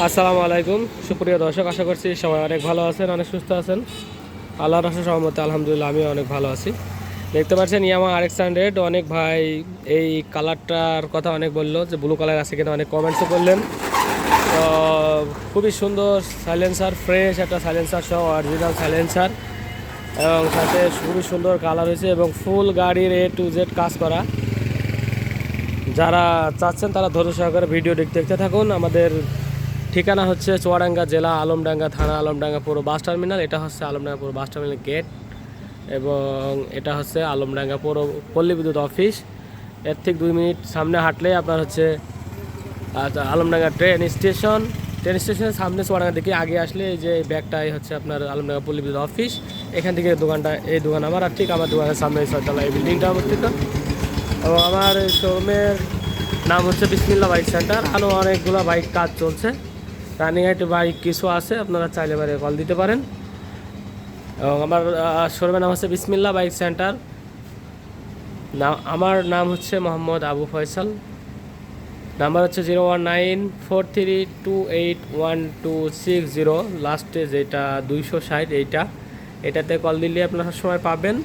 আসসালামু আলাইকুম সুপ্রিয় দর্শক, আশা করছি সবাই অনেক ভালো আছেন, অনেক সুস্থ আছেন। আল্লাহর আশা সহমতে আলহামদুলিল্লাহ আমি অনেক ভালো আছি। দেখতে পাচ্ছেন ইয়ামা RX 100। অনেক ভাই এই কালারটার কথা অনেক বললো যে ব্লু কালার আছে কিনা, অনেক কমেন্টসও করলেন। তো খুবই সুন্দর সাইলেন্সার, ফ্রেশ একটা সাইলেন্সার সহ অরিজিনাল সাইলেন্সার, এবং সাথে খুবই সুন্দর কালার হয়েছে এবং ফুল গাড়ির A to Z কাজ করা। যারা চাচ্ছেন তারা ধৈর্য সহকারে ভিডিও দেখতে থাকুন। আমাদের ঠিকানা হচ্ছে চুয়াডাঙ্গা জেলা, আলমডাঙ্গা থানা, আলমডাঙ্গা পুরো বাস টার্মিনাল। এটা হচ্ছে আলমডাঙ্গা পুরো বাস টার্মিনাল গেট, এবং এটা হচ্ছে আলমডাঙ্গা পুরো পল্লী বিদ্যুৎ অফিস। এর থেকে 2 মিনিট সামনে হাঁটলেই আপনার হচ্ছে আলমডাঙ্গা ট্রেন স্টেশন। ট্রেন স্টেশনের সামনে চুয়াডাঙ্গা দিকে আগে আসলে এই যে ব্যাগটাই হচ্ছে আপনার আলমডাঙ্গা পল্লী বিদ্যুৎ অফিস। এখান থেকে দোকানটা, এই দোকান আমার, আর ঠিক আমার দোকানের সামনে ছয়তলা এই বিল্ডিংটা অবস্থিত। এবং আমার শোরুমের নাম হচ্ছে বিসমিল্লাহ বাইক সেন্টার। আরও অনেকগুলো বাইক কাজ চলছে, রানিং আইট বাইক কিছু আছে, আপনারা চাইলে বারে কল দিতে পারেন। এবং আমার শোরুমের নাম হচ্ছে বিসমিল্লাহ বাইক সেন্টার। আমার নাম হচ্ছে মোহাম্মদ আবু ফয়সাল। নাম্বার হচ্ছে 01943281260, লাস্টে যেটা 260, এটাতে কল দিলে আপনারা সবসময় পাবেন।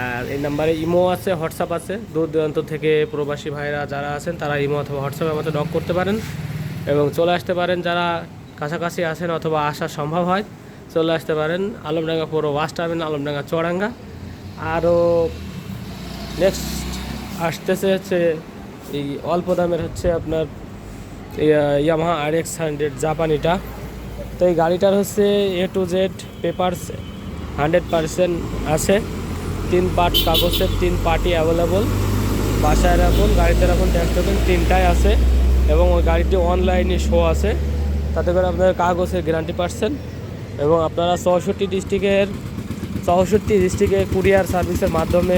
আর এই নাম্বারে ইমো আছে, হোয়াটসঅ্যাপ আছে। দূর দূরান্ত থেকে প্রবাসী ভাইরা যারা আছেন তারা ইমো অথবা হোয়াটসঅ্যাপে আমাদের নক করতে পারেন এবং চলে আসতে পারেন। যারা কাছাকাছি আছেন অথবা আসা সম্ভব হয় চলে আসতে পারেন আলমডাঙ্গা পুরো বাস টার্মিনাল, আলমডাঙ্গা চুয়াডাঙ্গা। আরও নেক্সট আসতেছে হচ্ছে এই অল্প দামের হচ্ছে আপনার ইয়ামাহা RX 100 জাপানিটা। তো এই গাড়িটার হচ্ছে A to Z পেপারস 100% আছে। 3 পার্ট কাগজের, 3 পার্টি অ্যাভেলেবল। বাসায় রাখুন, গাড়িতে রাখুন, ট্যাক্স রাখুন, 3টাই আছে। এবং ওই গাড়িটি অনলাইনে শো আছে, তাতে করে আপনাদের কাগজের গ্যারান্টি পাচ্ছেন। এবং আপনারা 64 ডিস্ট্রিক্টে কুরিয়ার সার্ভিসের মাধ্যমে,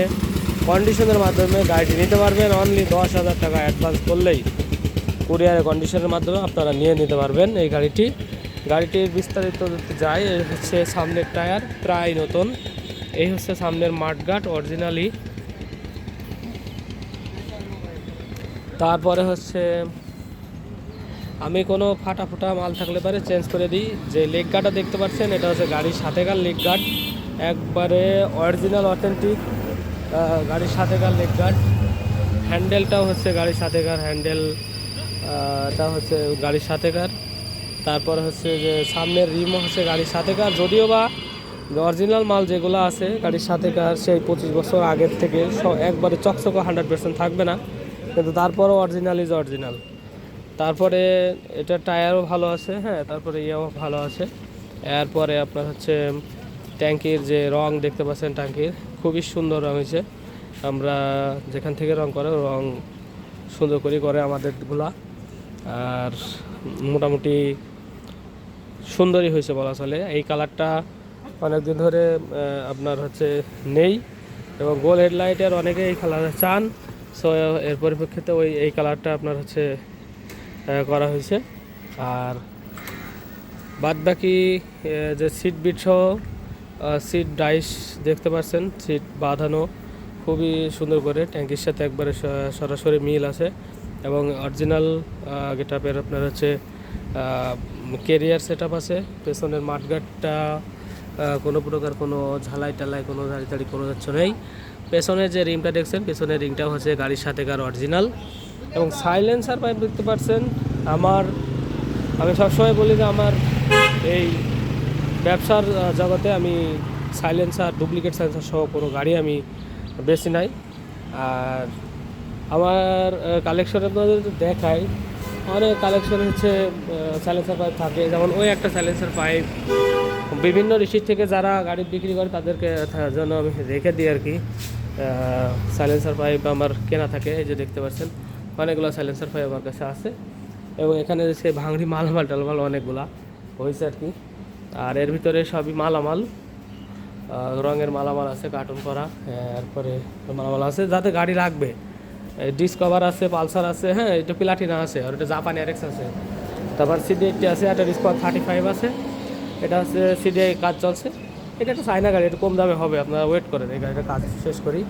কন্ডিশনের মাধ্যমে গাড়িটি নিতে পারবেন। অনলি 10,000 টাকা অ্যাডভান্স করলেই কুরিয়ারের কন্ডিশনের মাধ্যমে আপনারা নিয়ে নিতে পারবেন এই গাড়িটির বিস্তারিত যায়। এই হচ্ছে সামনের টায়ার প্রায় নতুন, এই হচ্ছে সামনের মাঠগাট অরিজিনালি। তারপরে হচ্ছে আমি কোনো ফাটা মাল থাকলে পারে চেঞ্জ করে দিই। যে লেগ গার্ডটা দেখতে পাচ্ছেন এটা হচ্ছে গাড়ির সাথেকার লেগ গার্ড, একবারে অরিজিনাল অথেন্টিক গাড়ির সাথেকার লেগ গার্ড। হ্যান্ডেলটাও হচ্ছে গাড়ির সাথেকার হ্যান্ডেল, এটা হচ্ছে গাড়ির সাথেকার। তারপরে হচ্ছে যে সামনের রিমও হচ্ছে গাড়ির সাথেকার, যদিও বা অরিজিনাল মাল যেগুলো আছে গাড়ির সাথেকার সেই 25 বছর আগের থেকে একবারে চকচকে 100% থাকবে না, কিন্তু তারপরও অরিজিনাল ইজ অরিজিনাল। তারপরে এটা টায়ারও ভালো আছে, হ্যাঁ, তারপরে ইয়েও ভালো আছে। এরপরে আপনার হচ্ছে ট্যাঙ্কির যে রং দেখতে পাচ্ছেন, ট্যাঙ্কির খুবই সুন্দর রং হয়েছে। আমরা যেখান থেকে রং করে রং সুন্দর করে আমাদেরগুলা। আর মোটামুটি সুন্দরই হয়েছে বলা চলে। এই কালারটা অনেকদিন ধরে আপনার হচ্ছে নেই, এবং গোল হেডলাইটের অনেকে এই কালার চান। সো এর পরিপ্রেক্ষিতে এই কালারটা আপনার হচ্ছে করা হয়েছে। আর বাদবাকি যে সিট বিট সহ সিট ডাইস দেখতে পাচ্ছেন, সিট বাঁধানো খুবই সুন্দর করে, ট্যাঙ্কির সাথে একবারে সরাসরি মিল আছে। এবং অরিজিনাল গেটআপের আপনার হচ্ছে কেরিয়ার সেট আপ আছে। পেছনের মাঠগাটটা কোনো প্রকার কোনো ঝালাই টালাই কোনো দাড়ি কোনো যাচ্ছে নেই। পেছনের যে রিংটা দেখছেন, পেছনের রিংটাও হচ্ছে গাড়ির সাথেকার অরিজিনাল। এবং সাইলেন্সার পাইপ দেখতে পাচ্ছেন। আমি সবসময় বলি যে আমার এই ব্যবসার জগতে আমি সাইলেন্সার, ডুপ্লিকেট সাইলেন্সার সহ কোনো গাড়ি আমি বেশি নাই। আর আমার কালেকশন আপনাদের দেখাই, অনেক কালেকশন হচ্ছে সাইলেন্সার পাইপ থাকে। যেমন ওই একটা সাইলেন্সার পাইপ বিভিন্ন ডিস্ট্রিক্ট থেকে যারা গাড়ি বিক্রি করে তাদেরকে জন্য আমি রেখে দিই আর কি। সাইলেন্সার পাইপ আমার কেনা থাকে, এই যে দেখতে পাচ্ছেন অনেকগুলো সাইলেন্সার পাইপ আমার কাছে আছে। এবং এখানে সে ভাঙড়ি মালামাল টালমাল অনেকগুলা হয়েছে আর কি। আর এর ভিতরে সবই মালামাল, রঙের মালামাল আছে, কার্টুন করা। এরপরে মালামাল আছে যাতে গাড়ি রাখবে। ডিসকভার আছে, পালসার আছে, হ্যাঁ, এটা প্লাটিনা আছে, আর এটা জাপানি RX আছে। তারপর CDI আছে, একটা ডিসকভার 35 আছে। এটা হচ্ছে CDI কাজ চলছে। এটা একটা চায়না গাড়ি, এটা কম দামে হবে, আপনারা ওয়েট করেন, এই গাড়িটা কাজ শেষ করি,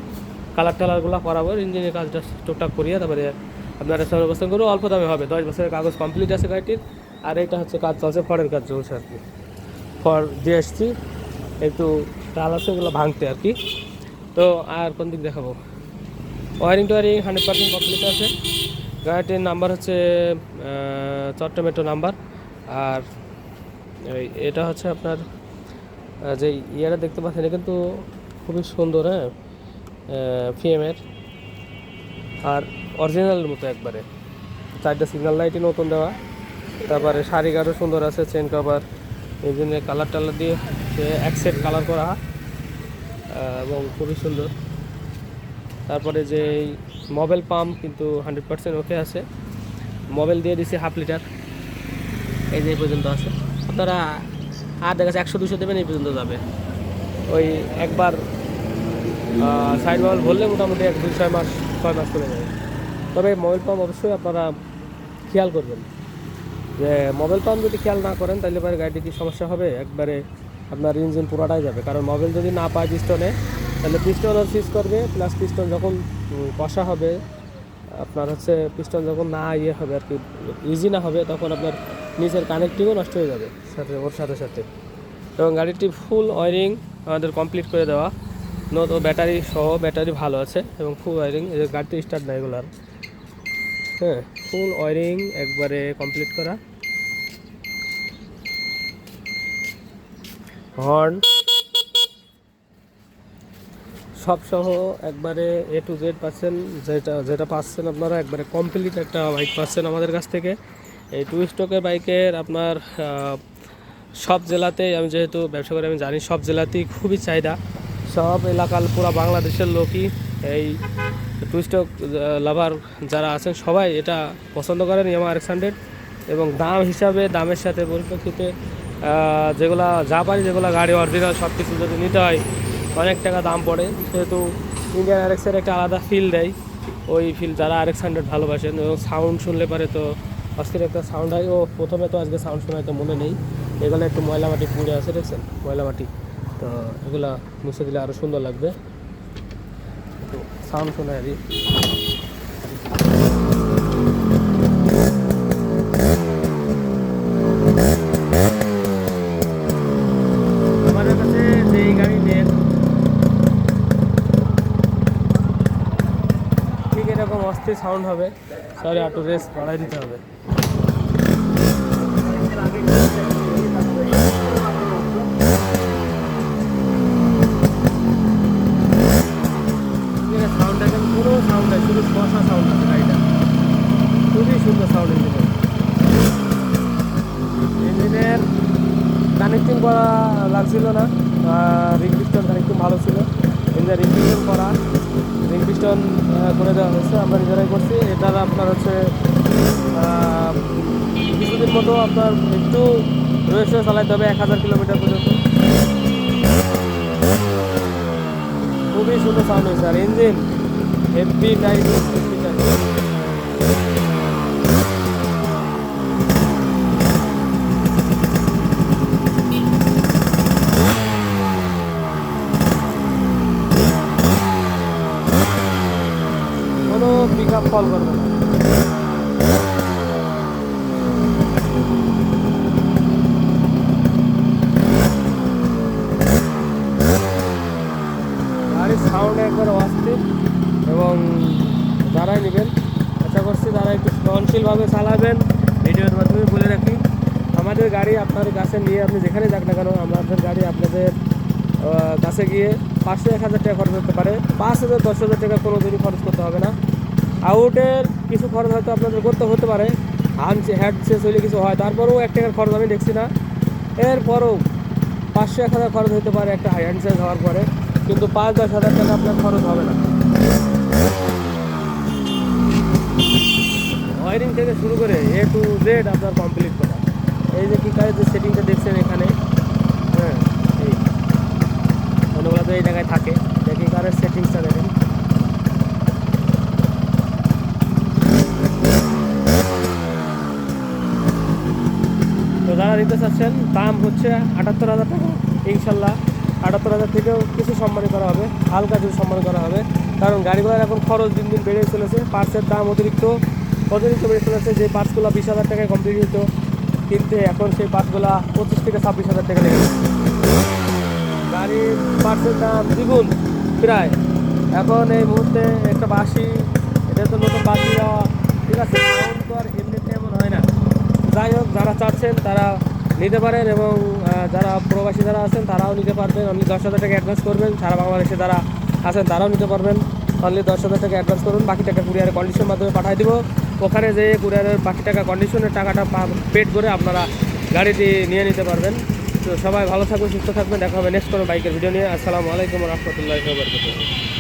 কালার টালারগুলো করাবো, ইঞ্জিনের কাজটা টুকটাক করিয়ে তারপরে আপনারা ব্যবস্থা করবো। অল্প দামে হবে, 10 বছরের কাগজ কমপ্লিট আছে গাড়িটির। আর এটা হচ্ছে কাজ চলছে, খড়ের কাজ চলছে আর কি। খড় দিয়ে এসছি, একটু ডাল আছে ওগুলো ভাঙতে আর কি। তো আর কোন দিক দেখাবো, ওয়ারিং টোয়ারিং 100% কমপ্লিট আছে। গাড়িটির নাম্বার হচ্ছে চট্টগ্রাম মেট্রো নাম্বার। আর এটা হচ্ছে আপনার যে ইয়েটা দেখতে পাচ্ছেন, এটা কিন্তু খুবই সুন্দর, হ্যাঁ, ফিএমের আর অরিজিনালের মতো একবারে। 4টা সিগন্যাল লাইটই নতুন দেওয়া, তারপরে শাড়ি গার্ডও সুন্দর আছে, চেন কভার, ইঞ্জিনের কালার টালার দিয়ে এক সেট কালার করা এবং খুবই সুন্দর। তারপরে যে মোবাইল পাম্প কিন্তু 100% ওকে আছে। মোবাইল দিয়ে দিছি 1/2 লিটার, এই যে এই পর্যন্ত আছে। আপনারা আর দেখা যাচ্ছে 100-200 দেবেন, এই পর্যন্ত যাবে। ওই একবার সাইড মোবাইল ভরলে মোটামুটি 1-2-6 মাস 6 মাস চলে যাবে। তবে মোবাইল পাম্প অবশ্যই আপনারা খেয়াল করবেন, যে মোবাইল পাম্প যদি খেয়াল না করেন তাহলে পরে গাড়িটি কি সমস্যা হবে, একবারে আপনার ইঞ্জিন পুরোটাই যাবে। কারণ মোবাইল যদি না পায় পিস্টনে, তাহলে পিস্টনও সিজ করবে, প্লাস পিস্টন যখন কষা হবে আপনার হচ্ছে, পিস্টন যখন না ইয়ে হবে আর কি, ইজি না হবে, তখন আপনার নিচের কানেক্টিংও নষ্ট হয়ে যাবে ওর সাথে সাথে। এবং গাড়িটি ফুল ওয়ারিং আমাদের কমপ্লিট করে দেওয়া, নতুন ব্যাটারি সহ, ব্যাটারি ভালো আছে এবং ফুল ওয়ারিং। এই যে গাড়িটি স্টার্ট নাই এগুলার, হ্যাঁ, ফুল ওয়ারিং একবারে কমপ্লিট করা। হর্ন সব সহ একবারে A to Z পাচ্ছেন, যেটা পাচ্ছেন আপনারা একবারে কমপ্লিট একটা বাইক পাচ্ছেন আমাদের কাছ থেকে। এই 2 স্ট্রোকের বাইকের আপনার সব জেলাতেই, আমি যেহেতু ব্যবসা করে আমি জানি, সব জেলাতেই খুবই চাহিদা। সব এলাকার পুরো বাংলাদেশের লোকই এই 2 স্ট্রোক লাভার যারা আছেন সবাই এটা পছন্দ করেন, ইয়ামাহা RX-100। এবং দাম হিসাবে, দামের সাথে পরিপ্রেক্ষিতে যেগুলা যা পারি, যেগুলো গাড়ি অরিজিনাল সব কিছু যদি নিতে হয় অনেক টাকা দাম পড়ে, সেহেতু ইন্ডিয়ান RX-এর একটা আলাদা ফিল দেয়। ওই ফিল যারা RX-100 ভালোবাসেন, এবং সাউন্ড শুনলে পারে তো অস্থির একটা সাউন্ড হয়। ও প্রথমে তো আজকে সাউন্ড শোনায় তো মনে নেই, এগুলো একটু ময়লা মাটি পুড়ে আছে, দেখছেন ময়লা মাটি, তো এগুলা মুছে দিলে আরও সুন্দর লাগবে। একটু সাউন্ড শোনায় আর কি। আমাদের কাছে যেই গাড়ি নেন ঠিক এরকম অস্থির সাউন্ড হবে। সরি, একটু রেস বাড়াই দিতে হবে। সাউন্ড দেখেন, পুরো সাউন্ড হয়, শুধু শসা সাউন্ড আছে গাড়িটা, খুবই সুন্দর সাউন্ড। ইঞ্জিনের কানেক্টিং করা লাগছিল না, রিং পিস্টন কানেক্টিং ভালো ছিল। ইঞ্জিনের রিং পিস্টন করা, রিং পিস্টন করে দেওয়া হয়েছে, আমরা নিজেরাই করছি। এটার আপনার হচ্ছে কিছুদিন মতো আপনার একটু রয়েছে চালাইতে হবে, 1000 কিলোমিটার পর্যন্ত। খুবই সুন্দর সাউন্ড হয়েছে। আর ইঞ্জিন হেভি টাইট, কোনো পিক আপ ফল করবে না। গাড়ির সাউন্ড একবার অস্থির, এবং যারাই নেবেন আশা করছি তারা একটু সহনশীলভাবে চালাবেন। ভিডিওর মাধ্যমে বলে রাখি, আমাদের গাড়ি আপনার কাছে নিয়ে আপনি যেখানে যাক না কেন, আমাদের গাড়ি আপনাদের কাছে গিয়ে 500-1000 টাকা খরচ করতে পারে, 5000-10,000 টাকা কোনো দিনই খরচ করতে হবে না। আউটের কিছু খরচ হয়তো আপনাদের করতে হতে পারে, হেড শেষ হইলে কিছু হয়, তারপরেও 1 টাকার খরচ আমি দেখছি না। এরপরেও 500-1000 খরচ হতে পারে একটা হ্যান্ড চেঞ্জ হওয়ার পরে, কিন্তু 5-10,000 টাকা আপনার খরচ হবে না। ওয়ারিং থেকে শুরু করে A to Z আপনার কমপ্লিট করা। এই যে কিকারের যে সেটিংটা দেখছেন এখানে, হ্যাঁ, এই অন্যগুলো তো এই জায়গায় থাকে, কিকারের সেটিংসটা দেখেন। তো যারা নিতে চাচ্ছেন, দাম হচ্ছে 78,000 টাকা। ইনশাল্লাহ 78,000 থেকেও কিছু সম্মান করা হবে, হালকা কিছু সম্মান করা হবে। কারণ গাড়িগুলোর এখন খরচ দিন দিন বেড়ে চলেছে, পার্টসের দাম অতিরিক্ত বেড়ে চলেছে। যে পার্টসগুলো 20,000 টাকায় কমপ্লিট হতো, কিনতে এখন সেই পার্টসগুলা 25 থেকে 26 হাজার টাকা লেগে গেছে। গাড়ির পার্টসের দাম দ্বিগুণ প্রায়। এখন এই মুহূর্তে একটা বাসি, এটা তো নতুন বাসি দেওয়া, ঠিক আছে, সাউন্ড তো আর এমনিতে এমন হয় না। যাই হোক, যারা চাচ্ছেন তারা নিতে পারেন এবং যারা প্রবাসী যারা আছেন তারাও নিতে পারবেন। অনলি 10,000 টাকা অ্যাডভান্স করবেন। সারা বাংলাদেশে যারা আছেন তারাও নিতে পারবেন। অনলি 10,000 টাকা অ্যাডভান্স করুন, বাকি টাকা কুরিয়ারের কন্ডিশনের মাধ্যমে পাঠিয়ে দিব। ওখানে যেয়ে কুরিয়ারের বাকি টাকা কন্ডিশনের টাকাটা পেড করে আপনারা গাড়িটি নিয়ে নিতে পারবেন। তো সবাই ভালো থাকবেন, সুস্থ থাকবেন। দেখা হবে নেক্সট কোনো বাইকের ভিডিও নিয়ে। আসসালামু আলাইকুম রহমতুল্লাহি ওয়া বারাকাতুহু।